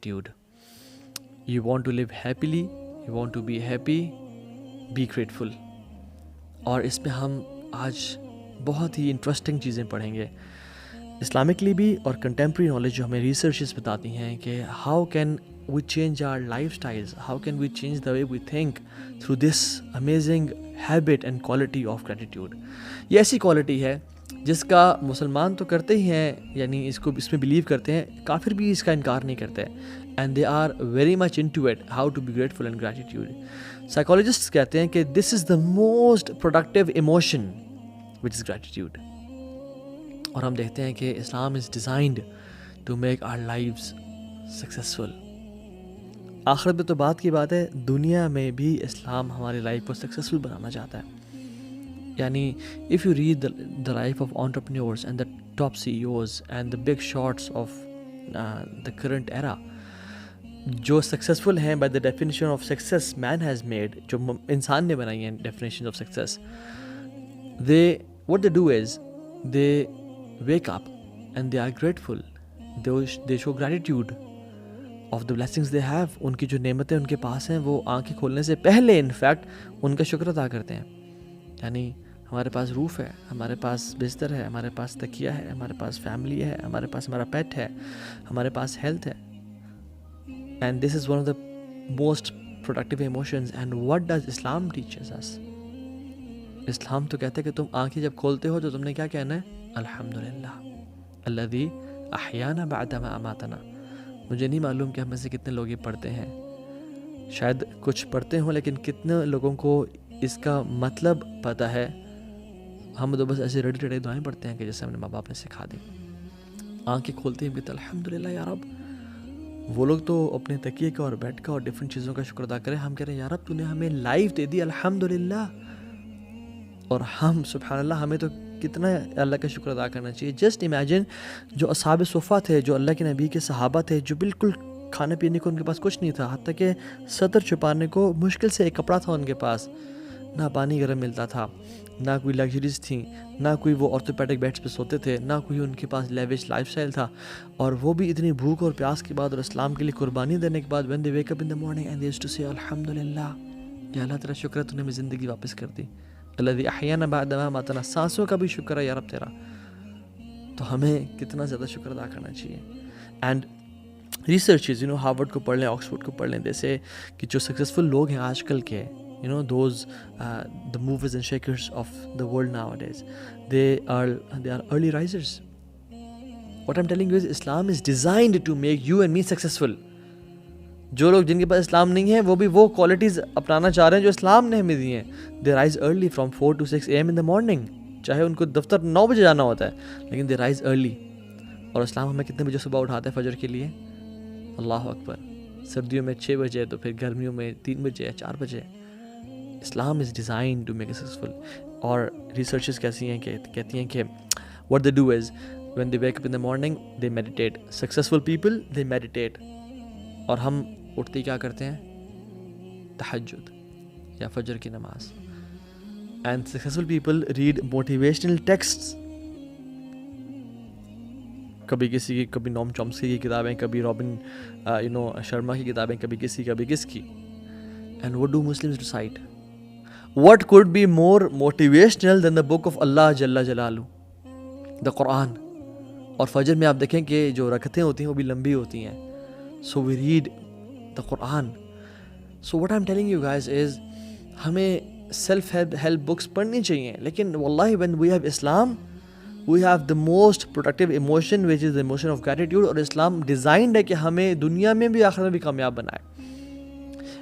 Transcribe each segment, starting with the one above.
gratitude. You want to live happily, you want to be happy, be grateful. اور اس میں ہم آج بہت ہی انٹرسٹنگ چیزیں پڑھیں گے اسلامکلی بھی اور کنٹمپری نالج جو ہمیں ریسرچز بتاتی ہیں کہ how can we change our life styles, how can we change the way we think through this amazing habit and quality of gratitude. یہ ایسی کوالٹی ہے جس کا مسلمان تو کرتے ہی ہیں، یعنی اس میں بلیو کرتے ہیں، کافر بھی اس کا انکار نہیں کرتے، and they are very much into it how to be grateful and gratitude. Psychologist کہتے ہیں کہ this is the most productive emotion which is gratitude. اور ہم دیکھتے ہیں کہ Islam is designed to make our lives successful. آخرت میں تو بات کی بات ہے، دنیا میں بھی اسلام ہماری لائف کو سکسیزفل بنانا چاہتا ہے. یعنی if you read the life of entrepreneurs and the top CEOs and the big shots of the current era, جو سکسیزفل ہیں by the definition of success man has made، جو انسان نے بنائی ہیں definition of success، what they do is they wake up and they are grateful. They show gratitude of the blessings they have. ان کی جو نعمتیں ان کے پاس ہیں وہ آنکھیں کھولنے سے پہلے انفیکٹ ان کا شکر ادا کرتے ہیں. یعنی ہمارے پاس روف ہے، ہمارے پاس بستر ہے، ہمارے پاس تکیہ ہے، ہمارے پاس فیملی ہے، ہمارے پاس ہمارا پیٹ ہے، ہمارے پاس ہیلتھ ہے. And this is one of the most productive emotions. And what does Islam teaches us? Islam تو کہتے ہیں کہ تم آنکھیں جب کھولتے ہو تو تم نے کیا کہنا ہے؟ الحمدللہ الذی احیانا بعد ما اماتنا. مجھے نہیں معلوم کہ ہم میں سے کتنے لوگ یہ پڑھتے ہیں، شاید کچھ پڑھتے ہوں، لیکن کتنے لوگوں کو اس کا مطلب پتہ ہے؟ ہم تو بس ایسے ریڈی ٹیڈی دعائیں پڑھتے ہیں کہ جیسے ہم نے ماں باپ نے سکھا دی. آنکھیں کھولتے ہیں کہتے الحمدللہ یا رب. وہ لوگ تو اپنے تکیے کا اور بیڈ کا اور ڈفرینٹ چیزوں کا شکر ادا کریں، ہم کہہ رہے ہیں یا رب تو نے ہمیں لائف دے دی الحمدللہ. اور ہم سبحان اللہ ہمیں تو کتنا اللہ کا شکر ادا کرنا چاہیے. جسٹ امیجن جو اصحاب صفہ تھے، جو اللہ کے نبی کے صحابہ تھے، جو بالکل کھانے پینے کو ان کے پاس کچھ نہیں تھا، حتیٰ کہ سطر چھپانے کو مشکل سے ایک کپڑا تھا ان کے پاس، نہ پانی گرم ملتا تھا، نہ کوئی لگژریز تھیں، نہ کوئی وہ آرتھوپیڈک بیڈس پہ سوتے تھے، نہ کوئی ان کے پاس لیوش لائف اسٹائل تھا. اور وہ بھی اتنی بھوک اور پیاس کے بعد اور اسلام کے لیے قربانی دینے کے بعد when they wake up in the morning and they used to say الحمدللہ، یا اللہ تیرا شکر ہے تو نے ہمیں زندگی واپس کر دی. الذی احیانا بعد ما اماتنا، سانسوں کا بھی شکر ہے یا رب تیرا. تو ہمیں کتنا زیادہ شکر ادا کرنا چاہیے. اینڈ ریسرچز ہارورڈ کو پڑھ لیں، آکسفورڈ کو پڑھ لیں، جیسے کہ جو سکسیزفل لوگ ہیں آج کل کے، those the movers and shakers of the world nowadays, they are early risers. What I'm telling you is Islam is designed to make you and me successful. جو لوگ جن کے پاس اسلام نہیں ہے وہ بھی وہ کوالٹیز اپنانا چاہ رہے ہیں جو اسلام نے ہمیں دی ہیں. they rise early from 4 to 6 AM in the morning. چاہے ان کو دفتر 9 بجے جانا ہوتا ہے لیکن they rise early. اور اسلام ہمیں کتنے بجے صبح اٹھاتا ہے فجر کے لیے؟ اللہ اکبر. سردیوں میں 6 بجے، تو پھر گرمیوں میں 3 بجے یا 4 بجے. Islam is design to make a successful. اور ریسرچز کیسی ہیں کہ کہتی ہیں کہ what they do is when they wake up in the morning they meditate. Successful people they meditate. اور ہم اٹھتے کیا کرتے ہیں؟ تہجد یا فجر کی نماز. And successful people read motivational texts. کبھی کسی کی، کبھی نوم چومسکی کی کتابیں، کبھی رابن شرما کی کتابیں، کبھی کس کی. And what do Muslims recite? What could be more motivational than the book of Allah جل جلالہ، the Quran. اور فجر میں آپ دیکھیں کہ جو رکعتیں ہوتی ہیں وہ بھی لمبی ہوتی ہیں. So we read the Quran. So what I'm telling you guys is ہمیں self help books پڑھنی چاہیے، لیکن واللہ when we have Islam we have the most productive emotion which is the emotion of gratitude. اور اسلام designed ہے کہ ہمیں دنیا میں بھی آخرت میں بھی کامیاب بنائے.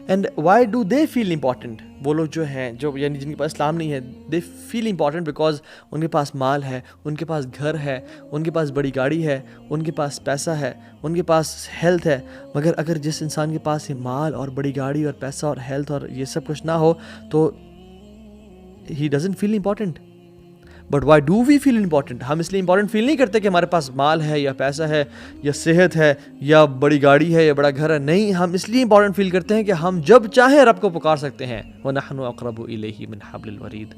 And why do they feel important? وہ لوگ جو ہیں، جو یعنی جن کے پاس اسلام نہیں ہے، دے فیل امپورٹنٹ بیکاز ان کے پاس مال ہے، ان کے پاس گھر ہے، ان کے پاس بڑی گاڑی ہے، ان کے پاس پیسہ ہے، ان کے پاس ہیلتھ ہے. مگر اگر جس انسان کے پاس یہ مال اور بڑی گاڑی اور پیسہ اور ہیلتھ اور یہ سب کچھ نہ ہو تو ہی doesn't feel important. But why do we feel important? ہم اس لیے امپورٹنٹ فیل نہیں کرتے کہ ہمارے پاس مال ہے یا پیسہ ہے یا صحت ہے یا بڑی گاڑی ہے یا بڑا گھر ہے. نہیں، ہم اس لیے امپورٹنٹ فیل کرتے ہیں کہ ہم جب چاہیں رب کو پکار سکتے ہیں. وَنَحْنُ أَقْرَبُ إِلَيْهِ مِنْ حَبْلِ الْوَرِيدِ.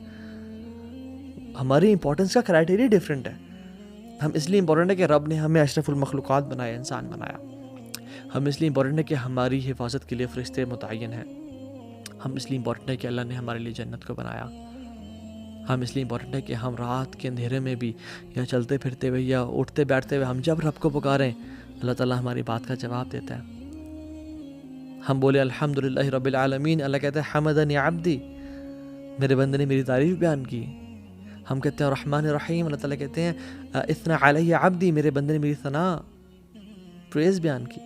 ہماری امپورٹنس کا کرائٹیریا ڈفرینٹ ہے. ہم اس لیے امپورٹنٹ ہے کہ رب نے ہمیں اشرف المخلوقات بنایا، انسان بنایا. ہم اس لیے امپورٹنٹ ہے کہ ہماری حفاظت کے لیے فرشتے متعین ہیں. ہم اس لیے امپورٹنٹ ہے کہ اللہ نے ہمارے لیے جنت کو بنایا. ہم اس لیے امپورٹنٹ ہے کہ ہم رات کے اندھیرے میں بھی یا چلتے پھرتے ہوئے یا اٹھتے بیٹھتے ہوئے ہم جب رب کو پکاریں اللہ تعالیٰ ہماری بات کا جواب دیتا ہے. ہم بولے الحمدللہ رب العالمین، اللہ کہتا ہے حمدنی عبدی، میرے بندے نے میری تعریف بیان کی. ہم کہتے ہیں الرحمن الرحیم، اللہ تعالیٰ کہتے ہیں اثنا علیہ عبدی، میرے بندے نے میری ثنا پریز بیان کی.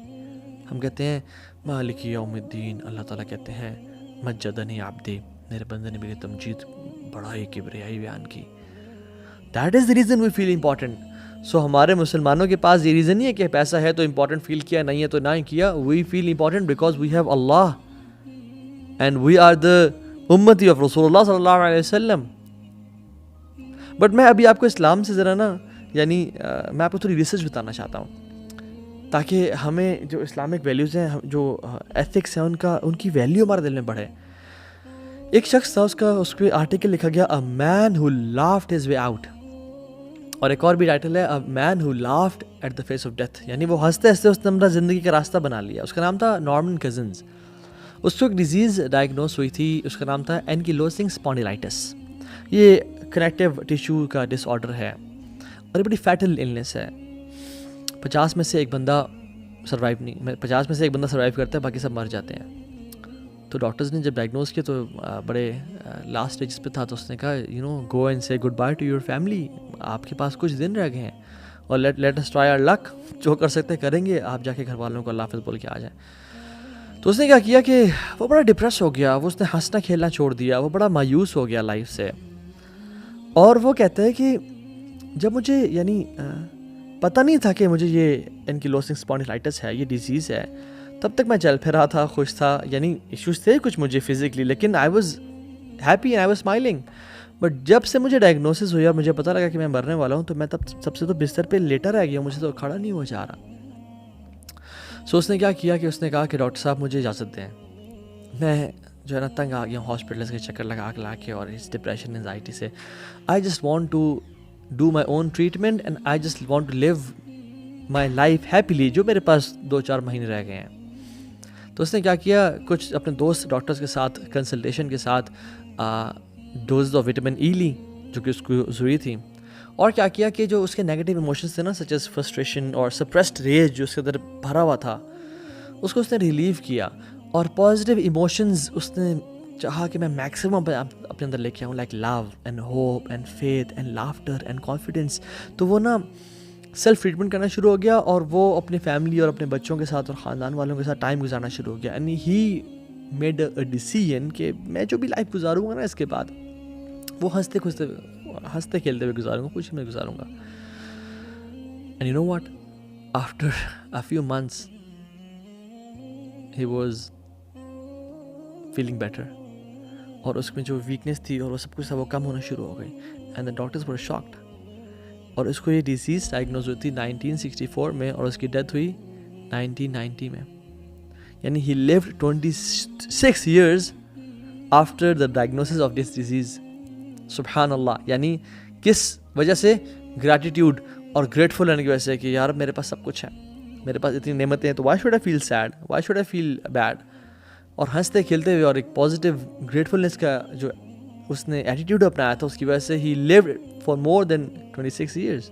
ہم کہتے ہیں مالک یوم الدین، اللہ تعالیٰ کہتے ہیں مجدنی عبدی، میرے بندے نے میری تمجید بڑائی کبریائی بیان کی. That is the reason we feel important. سو ہمارے مسلمانوں کے پاس یہ ریزن نہیں ہے کہ پیسہ ہے تو امپورٹنٹ فیل کیا، نہیں ہے تو نہ ہی کیا. We feel important because we have Allah and we are the امتی آف رسول اللہ صلی اللہ علیہ وسلم. بٹ میں ابھی آپ کو اسلام سے ذرا نا یعنی میں آپ کو تھوڑی ریسرچ بتانا چاہتا ہوں تاکہ ہمیں جو اسلامک ویلیوز ہیں، جو ایتھکس ہیں، ان کی ویلیو ہمارے دل میں بڑھے. ایک شخص تھا، اس پہ آرٹیکل لکھا گیا A man who laughed his way out، اور ایک اور بھی ٹائٹل ہے A man who laughed at the face of death، یعنی وہ ہنستے ہنستے اس نے اپنا زندگی کا راستہ بنا لیا. اس کا نام تھا نارمن کزنز. اس کو ایک ڈیزیز ڈائگنوز ہوئی تھی، اس کا نام تھا اینکیلوسنگ اسپونڈیلائٹس. یہ کنیکٹیو ٹیشو کا ڈس آرڈر ہے اور یہ بڑی فیٹل النس ہے. 50 میں سے ایک بندہ سروائیو کرتا ہے، باقی سب مر جاتے ہیں. تو ڈاکٹرز نے جب ڈائگنوز کیا تو بڑے لاسٹ اسٹیجز پہ تھا، تو اس نے کہا گو اینڈ سے good by two your family, آپ کے پاس کچھ دن رہ گئے ہیں اور لیٹ اس ٹرائی آور لک، جو کر سکتے کریں گے، آپ جا کے گھر والوں کو اللہ حافظ بول کے آ جائیں. تو اس نے کیا کیا کہ وہ بڑا ڈپریس ہو گیا، اس نے ہنسنا کھیلنا چھوڑ دیا، وہ بڑا مایوس ہو گیا لائف سے. اور وہ کہتا ہے کہ جب مجھے یعنی پتہ نہیں تھا کہ مجھے یہ اینکیلوسنگ اسپونڈیلائٹس ہے، یہ ڈیزیز ہے، تب تک میں چل پھر رہا تھا، خوش تھا، یعنی ایشوز تھے کچھ مجھے فزیکلی، لیکن I was happy and I was smiling. But جب سے مجھے ڈائگنوسس ہوئی اور مجھے پتہ لگا کہ میں مرنے والا ہوں، تو میں تب سب سے تو بستر پہ لیٹا رہ گیا، مجھے تو کھڑا نہیں ہو جا رہا. سو اس نے کیا کیا کہ اس نے کہا کہ ڈاکٹر صاحب مجھے اجازت دیں، میں جو ہے نا تنگ آ گیا ہوں ہاسپٹلس کے چکر لگا کے اور اس ڈپریشن انزائٹی سے. I just want to do my own treatment and I just want to live my life happily, جو میرے پاس 2-4 مہینے رہ گئے ہیں. تو اس نے کیا کیا، کچھ اپنے دوست ڈاکٹرز کے ساتھ کنسلٹیشن کے ساتھ ڈوز آف وٹامن ای لی جو کہ اس کو ضروری تھی. اور کیا کیا کہ جو اس کے نیگیٹو ایموشنز تھے نا، سچ ایز فرسٹریشن اور سپریسڈ ریج جو اس کے اندر بھرا ہوا تھا، اس کو اس نے ریلیو کیا. اور پازیٹیو ایموشنز اس نے چاہا کہ میں میکسیمم اپنے اندر لے کے آؤں، like love and hope and faith and laughter and confidence. تو وہ نا سیلف ٹریٹمنٹ کرنا شروع ہو گیا اور وہ اپنی فیملی اور اپنے بچوں کے ساتھ اور خاندان والوں کے ساتھ ٹائم گزارنا شروع ہو گیا. And he made a decision کہ میں جو بھی لائف گزاروں گا نا اس کے بعد وہ ہنستے کھیلتے ہوئے گزاروں گا، خوشی میں گزاروں گا. And you know what, after a few months he was feeling better, اور اس میں جو ویکنیس تھی اور وہ سب کچھ تھا وہ کم ہونا شروع ہو گئی. And the doctors were shocked. اور اس کو یہ ڈیزیز ڈائگنوز ہوئی تھی 1964 میں اور اس کی ڈیتھ ہوئی 1990 میں. یعنی he lived 26 years after the diagnosis of this disease. سبحان اللہ. یعنی کس وجہ سے؟ گریٹیٹیوڈ اور گریٹفل رہنے کی وجہ سے کہ یار میرے پاس سب کچھ ہے، میرے پاس اتنی نعمتیں ہیں، تو why should I feel sad, why should I feel bad. اور ہنستے کھیلتے ہوئے اور ایک پازیٹیو گریٹفلنس کا جو اس نے ایٹیٹیوڈ اپنایا تھا، اس کی وجہ سے he lived for more than 26 years.